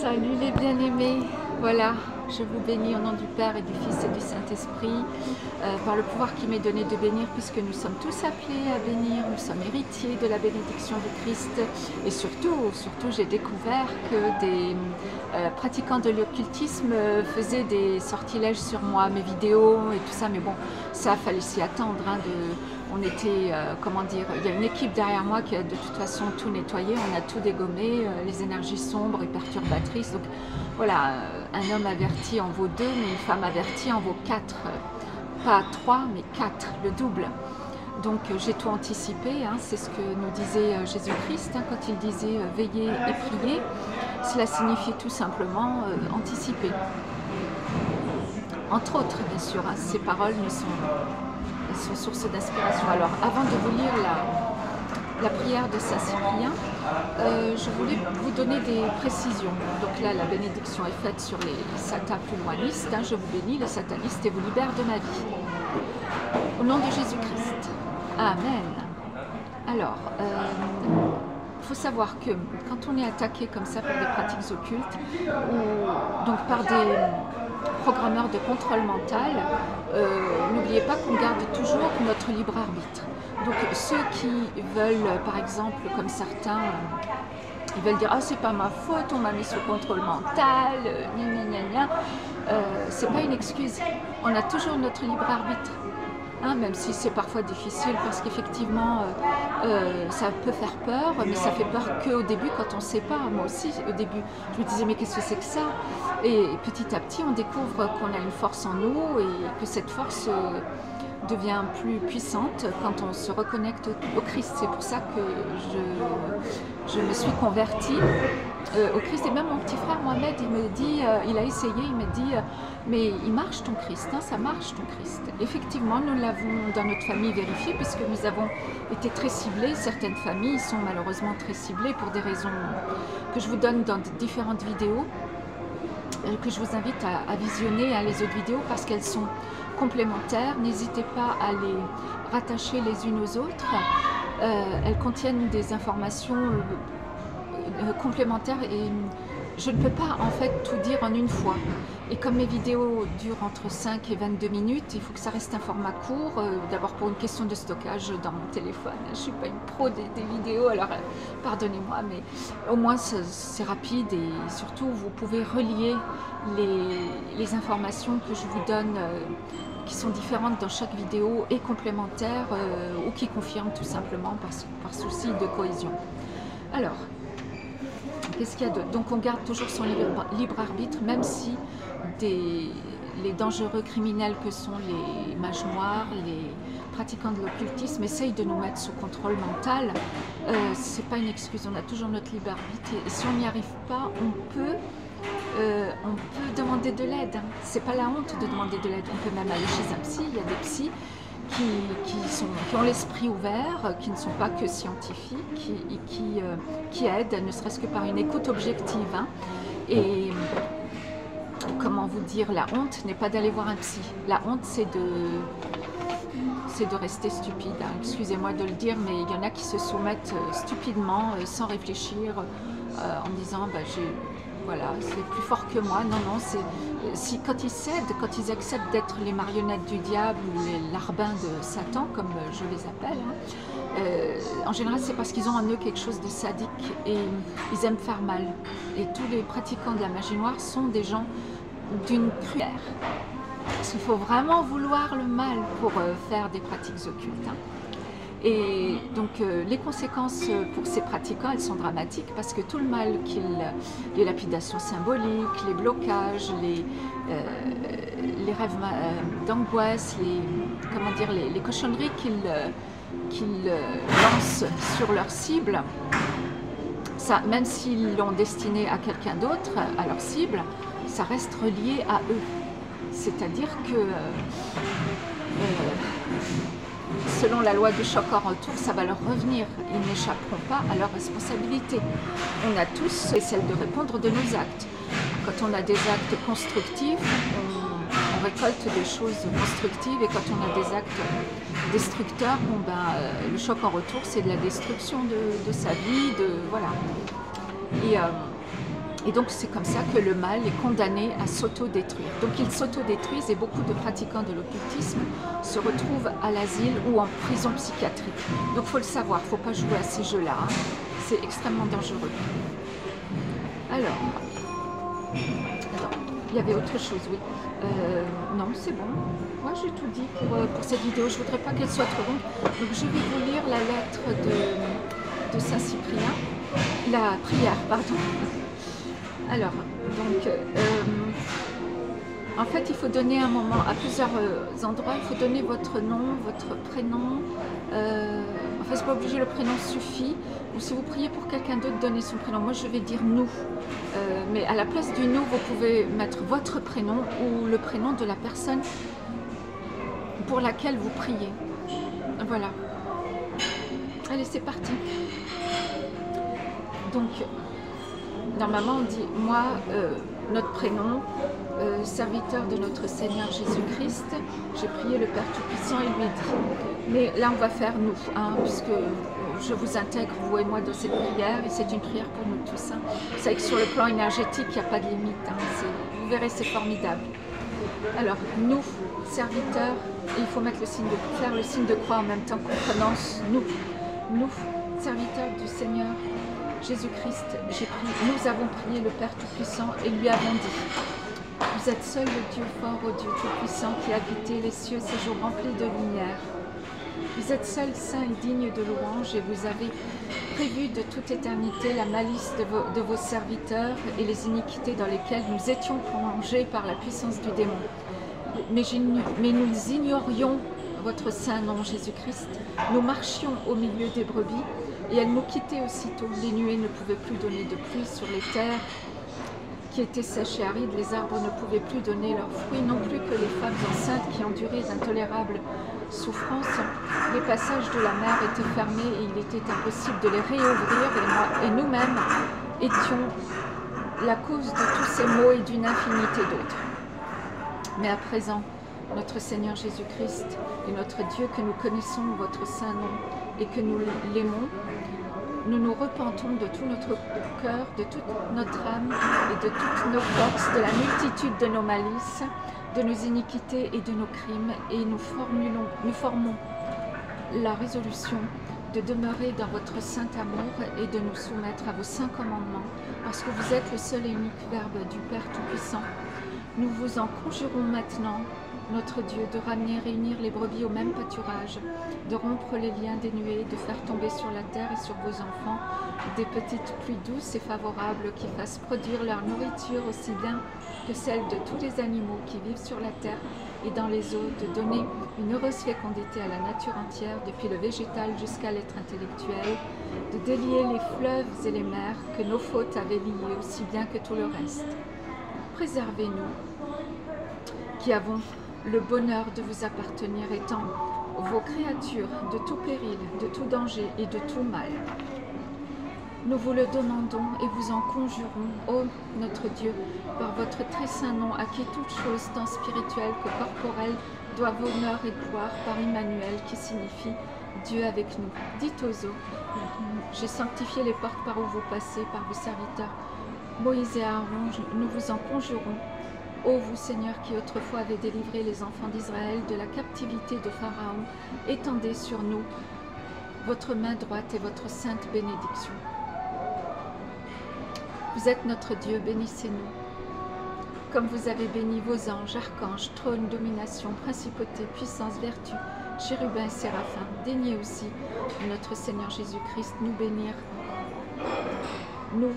Salut les bien-aimés, voilà, je vous bénis au nom du Père et du Fils et du Saint-Esprit, par le pouvoir qui m'est donné de bénir, puisque nous sommes tous appelés à bénir, nous sommes héritiers de la bénédiction du Christ. Et surtout j'ai découvert que des pratiquants de l'occultisme faisaient des sortilèges sur moi, mes vidéos et tout ça, mais bon, ça fallait s'y attendre, hein, on était, comment dire, il y a une équipe derrière moi qui a de toute façon tout nettoyé, on a tout dégommé, les énergies sombres et perturbatrices. Donc voilà, un homme averti en vaut 2, mais une femme avertie en vaut 4. Pas 3, mais 4, le double. Donc j'ai tout anticipé, hein, c'est ce que nous disait Jésus-Christ, hein, quand il disait veillez et priez. Cela signifie tout simplement anticiper. Entre autres, bien sûr, hein, ces paroles sont source d'inspiration. Alors, avant de vous lire la prière de Saint Cyprien, je voulais vous donner des précisions. Donc là, la bénédiction est faite sur les satans plus loinnistes. Hein, je vous bénis, les satanistes, et vous libère de ma vie. Au nom de Jésus-Christ. Amen. Alors, il faut savoir que quand on est attaqué comme ça par des pratiques occultes, ou donc par des programmeurs de contrôle mental, n'oubliez pas qu'on garde toujours notre libre arbitre. Donc ceux qui veulent, par exemple, comme certains, ils veulent dire « Ah, c'est pas ma faute, on m'a mis sous contrôle mental, gna gna gna gna », c'est pas une excuse. On a toujours notre libre arbitre. Hein, même si c'est parfois difficile, parce qu'effectivement ça peut faire peur, mais ça fait peur qu'au début quand on ne sait pas. Moi aussi au début je me disais mais qu'est-ce que c'est que ça, et petit à petit on découvre qu'on a une force en nous et que cette force devient plus puissante quand on se reconnecte au Christ. C'est pour ça que je me suis convertie au Christ. Et même mon petit frère Mohamed, il me dit, il a essayé, il me dit mais il marche ton Christ, hein, ça marche ton Christ. Effectivement, nous l'avons dans notre famille vérifié, puisque nous avons été très ciblés. Certaines familles sont malheureusement très ciblées pour des raisons que je vous donne dans différentes vidéos, que je vous invite à visionner, hein, les autres vidéos, parce qu'elles sont complémentaires. N'hésitez pas à les rattacher les unes aux autres. Elles contiennent des informations complémentaires et je ne peux pas en fait tout dire en une fois. Et comme mes vidéos durent entre 5 et 22 minutes, il faut que ça reste un format court, d'abord pour une question de stockage dans mon téléphone. Je ne suis pas une pro des vidéos, alors pardonnez-moi, mais au moins c'est rapide et surtout vous pouvez relier les informations que je vous donne qui sont différentes dans chaque vidéo et complémentaires ou qui confirment tout simplement par souci de cohésion. Alors, qu'est-ce qu'il y a d'autre? Donc on garde toujours son libre arbitre, même si les dangereux criminels que sont les mages noirs, les pratiquants de l'occultisme essayent de nous mettre sous contrôle mental. C'est pas une excuse, on a toujours notre libre arbitre et si on n'y arrive pas, on peut demander de l'aide. Hein. C'est pas la honte de demander de l'aide, on peut même aller chez un psy. Il y a des psys qui ont l'esprit ouvert, qui ne sont pas que scientifiques, qui aident, ne serait-ce que par une écoute objective. Hein. Et comment vous dire, la honte n'est pas d'aller voir un psy. La honte, c'est de rester stupide. Hein. Excusez-moi de le dire, mais il y en a qui se soumettent stupidement, sans réfléchir, en disant bah, voilà, c'est plus fort que moi. Non, non, quand ils cèdent, quand ils acceptent d'être les marionnettes du diable ou les larbins de Satan, comme je les appelle, hein, en général c'est parce qu'ils ont en eux quelque chose de sadique et ils aiment faire mal. Et tous les pratiquants de la magie noire sont des gens d'une cruauté. Parce qu'il faut vraiment vouloir le mal pour faire des pratiques occultes. Hein. Et donc les conséquences pour ces pratiquants, elles sont dramatiques parce que tout le mal les lapidations symboliques, les blocages, les rêves d'angoisse, les cochonneries qu'ils lancent sur leur cible, ça, même s'ils l'ont destiné à quelqu'un d'autre, à leur cible, ça reste relié à eux. C'est-à-dire que selon la loi du choc en retour, ça va leur revenir. Ils n'échapperont pas à leurs responsabilités. On a tous celle de répondre de nos actes. Quand on a des actes constructifs, on récolte des choses constructives, et quand on a des actes destructeurs, bon ben, le choc en retour, c'est de la destruction de sa vie, voilà. Et Et donc c'est comme ça que le mal est condamné à s'auto-détruire. Donc ils s'auto-détruisent et beaucoup de pratiquants de l'occultisme se retrouvent à l'asile ou en prison psychiatrique. Donc il faut le savoir, il ne faut pas jouer à ces jeux-là. Hein. C'est extrêmement dangereux. Alors, il y avait autre chose, oui. Non, c'est bon. Moi, j'ai tout dit pour cette vidéo. Je ne voudrais pas qu'elle soit trop longue. Donc, je vais vous lire la lettre de Saint-Cyprien. La prière, pardon. Alors, donc, en fait, il faut donner un moment à plusieurs endroits. Il faut donner votre nom, votre prénom. Enfin, c'est pas obligé, le prénom suffit. Ou si vous priez pour quelqu'un d'autre, donnez son prénom. Moi, je vais dire nous. Mais à la place du nous, vous pouvez mettre votre prénom ou le prénom de la personne pour laquelle vous priez. Voilà. Allez, c'est parti. Donc, normalement, on dit moi, notre prénom, serviteur de notre Seigneur Jésus-Christ, j'ai prié le Père Tout-Puissant et lui ai dit. Mais là, on va faire nous, hein, puisque je vous intègre, vous et moi, dans cette prière, et c'est une prière pour nous tous. Hein. Vous savez que sur le plan énergétique, il n'y a pas de limite. Hein, vous verrez, c'est formidable. Alors, nous, serviteurs, et il faut mettre faire le signe de croix en même temps qu'on prononce nous. Nous, serviteurs du Seigneur Jésus-Christ, nous avons prié le Père Tout-Puissant et lui avons dit: vous êtes seul le Dieu fort, ô Dieu Tout-Puissant, qui habitez les cieux, séjour rempli de lumière. Vous êtes seul saint et digne de louange, et vous avez prévu de toute éternité la malice de vos serviteurs et les iniquités dans lesquelles nous étions plongés par la puissance du démon. Mais nous ignorions votre saint nom, Jésus-Christ. Nous marchions au milieu des brebis, et elles nous quittaient aussitôt. Les nuées ne pouvaient plus donner de pluie sur les terres qui étaient sèches et arides. Les arbres ne pouvaient plus donner leurs fruits, non plus que les femmes enceintes qui enduraient d'intolérables souffrances. Les passages de la mer étaient fermés et il était impossible de les réouvrir, et nous-mêmes étions la cause de tous ces maux et d'une infinité d'autres. Mais à présent, notre Seigneur Jésus-Christ et notre Dieu, que nous connaissons votre saint nom et que nous l'aimons, nous nous repentons de tout notre cœur, de toute notre âme et de toutes nos forces, de la multitude de nos malices, de nos iniquités et de nos crimes, et nous formons la résolution de demeurer dans votre saint amour et de nous soumettre à vos saints commandements, parce que vous êtes le seul et unique Verbe du Père Tout-Puissant. Nous vous en conjurons maintenant, notre Dieu, de ramener, réunir les brebis au même pâturage, de rompre les liens des nuées, de faire tomber sur la terre et sur vos enfants des petites pluies douces et favorables qui fassent produire leur nourriture aussi bien que celle de tous les animaux qui vivent sur la terre et dans les eaux, de donner une heureuse fécondité à la nature entière, depuis le végétal jusqu'à l'être intellectuel, de délier les fleuves et les mers que nos fautes avaient liés aussi bien que tout le reste. Préservez-nous, qui avons le bonheur de vous appartenir, étant vos créatures, de tout péril, de tout danger et de tout mal. Nous vous le demandons et vous en conjurons, ô notre Dieu, par votre très saint nom, à qui toute chose, tant spirituelle que corporelle, doit honneur et gloire, par Emmanuel, qui signifie Dieu avec nous. Dites aux eaux, j'ai sanctifié les portes par où vous passez, par vos serviteurs Moïse et Aaron, nous vous en conjurons. Ô vous, Seigneur, qui autrefois avez délivré les enfants d'Israël de la captivité de Pharaon, étendez sur nous votre main droite et votre sainte bénédiction. Vous êtes notre Dieu, bénissez-nous. Comme vous avez béni vos anges, archanges, trônes, domination, principauté, puissance, vertu, chérubins et séraphins, daignez aussi, notre Seigneur Jésus-Christ, nous bénir. Nous,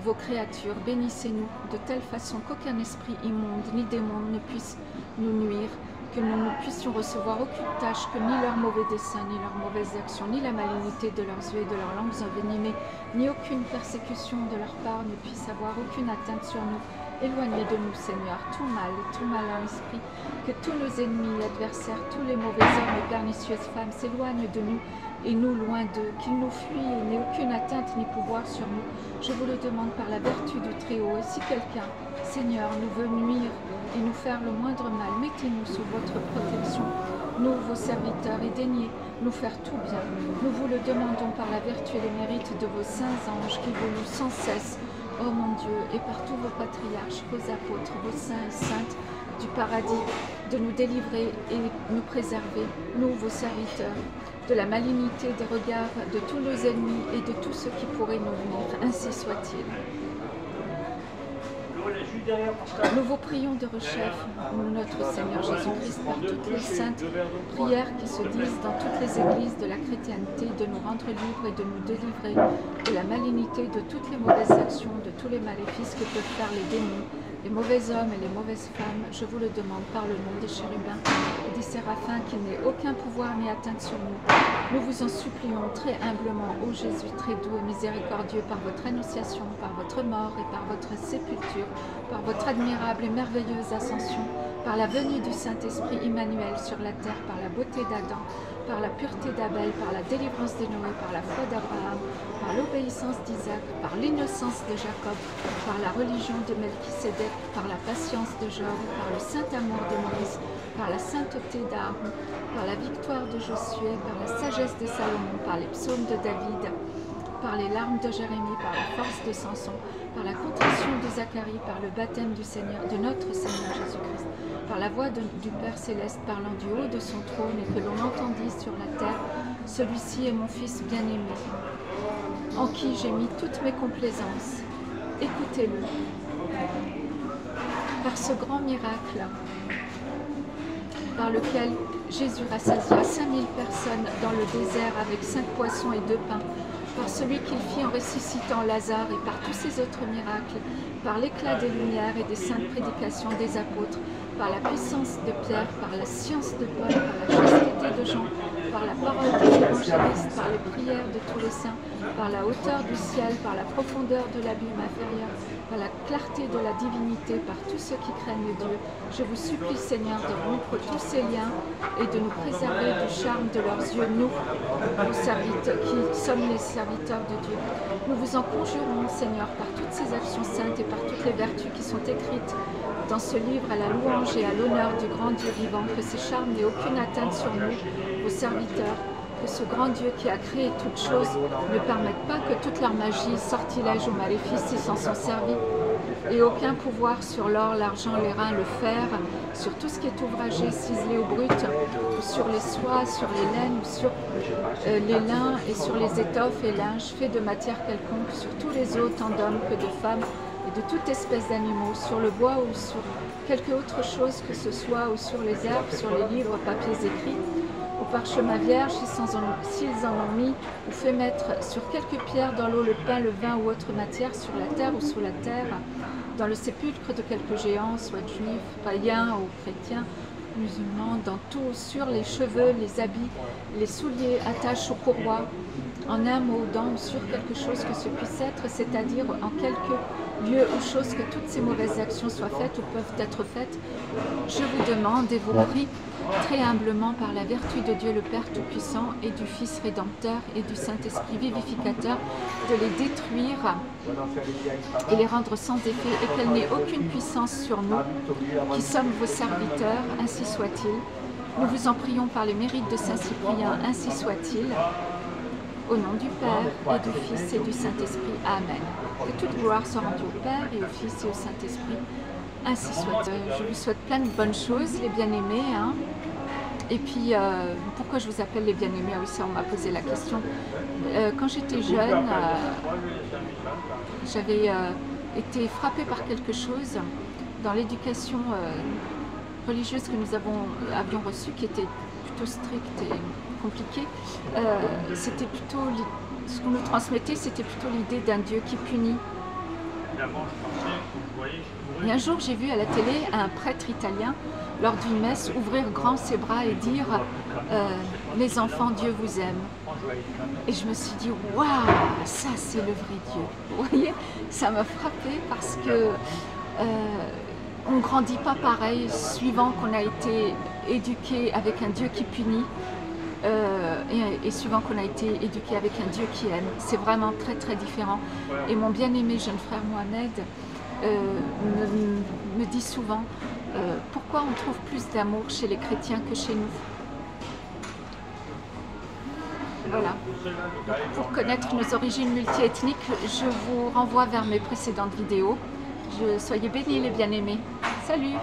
vos créatures, bénissez-nous de telle façon qu'aucun esprit immonde ni démon ne puisse nous nuire, que nous ne puissions recevoir aucune tâche, que ni leur mauvais dessein, ni leurs mauvaises actions, ni la malignité de leurs yeux et de leurs langues envenimées, ni aucune persécution de leur part ne puisse avoir aucune atteinte sur nous. Éloignez de nous, Seigneur, tout malin esprit, que tous nos ennemis, adversaires, tous les mauvais hommes et pernicieuses femmes s'éloignent de nous, et nous loin d'eux, qu'ils nous fuient et n'aient aucune atteinte ni pouvoir sur nous. Je vous le demande par la vertu du Très-Haut. Et si quelqu'un, Seigneur, nous veut nuire et nous faire le moindre mal, mettez-nous sous votre protection, nous, vos serviteurs, et daignez nous faire tout bien. Nous vous le demandons par la vertu et les mérites de vos saints anges qui vous louent sans cesse oh mon Dieu, et par tous vos patriarches, vos apôtres, vos saints et saintes du paradis, de nous délivrer et nous préserver, nous, vos serviteurs, de la malignité des regards de tous nos ennemis et de tout ce qui pourrait nous venir. Ainsi soit-il. Nous vous prions de rechef, notre Seigneur Jésus-Christ, par toutes les saintes prières qui se disent dans toutes les églises de la chrétienté, de nous rendre libres et de nous délivrer de la malignité, de toutes les mauvaises actions, de tous les maléfices que peuvent faire les démons, les mauvais hommes et les mauvaises femmes. Je vous le demande par le nom des chérubins et des séraphins, qu'il n'ait aucun pouvoir ni atteinte sur nous. Nous vous en supplions très humblement, ô Jésus, très doux et miséricordieux, par votre annonciation, par votre mort et par votre sépulture, par votre admirable et merveilleuse ascension, par la venue du Saint-Esprit Emmanuel sur la terre, par la beauté d'Adam, par la pureté d'Abel, par la délivrance de Noé, par la foi d'Abraham, par l'obéissance d'Isaac, par l'innocence de Jacob, par la religion de Melchisédek, par la patience de Job, par le saint amour de Moïse, par la sainteté d'Aaron, par la victoire de Josué, par la sagesse de Salomon, par les psaumes de David, par les larmes de Jérémie, par la force de Samson, par la contrition de Zacharie, par le baptême du Seigneur, de notre Seigneur Jésus-Christ, par la voix du Père Céleste parlant du haut de son trône et que l'on entendit sur la terre, celui-ci est mon Fils bien-aimé, en qui j'ai mis toutes mes complaisances. Écoutez-le. Par ce grand miracle, par lequel Jésus rassasia 5000 personnes dans le désert avec 5 poissons et 2 pains, par celui qu'il fit en ressuscitant Lazare et par tous ces autres miracles, par l'éclat des lumières et des saintes prédications des apôtres, par la puissance de Pierre, par la science de Paul, par la chasteté de Jean, par la parole des évangélistes, par les prières de tous les saints, par la hauteur du ciel, par la profondeur de l'abîme inférieur, par la clarté de la divinité, par tous ceux qui craignent Dieu. Je vous supplie, Seigneur, de rompre tous ces liens et de nous préserver du charme de leurs yeux, nous, qui sommes les serviteurs de Dieu. Nous vous en conjurons, Seigneur, par toutes ces actions saintes et par toutes les vertus qui sont écrites dans ce livre à la louange et à l'honneur du grand Dieu vivant, que ces charmes n'aient aucune atteinte sur nous, vos serviteurs, que ce grand Dieu qui a créé toutes choses ne permette pas que toute leur magie, sortilège ou maléfice s'en sont servis, et aucun pouvoir sur l'or, l'argent, les reins, le fer, sur tout ce qui est ouvragé, ciselé ou brut, ou sur les soies, sur les laines, ou sur les lins et sur les étoffes et linges faits de matière quelconque, sur tous les os, tant d'hommes que de femmes, et de toute espèce d'animaux, sur le bois ou sur quelque autre chose que ce soit, ou sur les herbes, sur les livres, papiers écrits, au parchemin vierge, s'ils en ont mis, ou fait mettre sur quelques pierres dans l'eau, le pain, le vin ou autre matière, sur la terre ou sous la terre, dans le sépulcre de quelques géants, soit juifs, païens ou chrétiens, musulmans, dans tout, sur les cheveux, les habits, les souliers, attaches aux courroies, en un mot, dans ou sur quelque chose que ce puisse être, c'est-à-dire en quelque lieu ou chose que toutes ces mauvaises actions soient faites ou peuvent être faites, je vous demande et vous prie très humblement par la vertu de Dieu le Père Tout-Puissant et du Fils Rédempteur et du Saint-Esprit Vivificateur de les détruire et les rendre sans effet et qu'elle n'ait aucune puissance sur nous qui sommes vos serviteurs, ainsi soit-il. Nous vous en prions par les mérites de Saint-Cyprien, ainsi soit-il. Au nom du Père et du Fils et du Saint-Esprit. Amen. Que toute gloire soit rendue au Père et au Fils et au Saint-Esprit. Ainsi soit. Je vous souhaite plein de bonnes choses, les bien-aimés. Hein. Et puis, pourquoi je vous appelle les bien-aimés? Ah oui, ça, on m'a posé la question. Quand j'étais jeune, j'avais été frappée par quelque chose dans l'éducation religieuse que nous avions reçue, qui était plutôt stricte et compliquée. C'était plutôt, ce qu'on nous transmettait, c'était plutôt l'idée d'un Dieu qui punit. Et un jour, j'ai vu à la télé un prêtre italien, lors d'une messe, ouvrir grand ses bras et dire « Mes enfants, Dieu vous aime ». Et je me suis dit « Waouh, ça c'est le vrai Dieu ». Vous voyez, ça m'a frappée parce que on ne grandit pas pareil suivant qu'on a été éduqué avec un Dieu qui punit et suivant qu'on a été éduqué avec un Dieu qui aime. C'est vraiment très très différent. Et mon bien-aimé jeune frère Mohamed me dit souvent pourquoi on trouve plus d'amour chez les chrétiens que chez nous. Voilà. Pour connaître nos origines multiethniques, je vous renvoie vers mes précédentes vidéos. Soyez bénis les bien-aimés. Salut!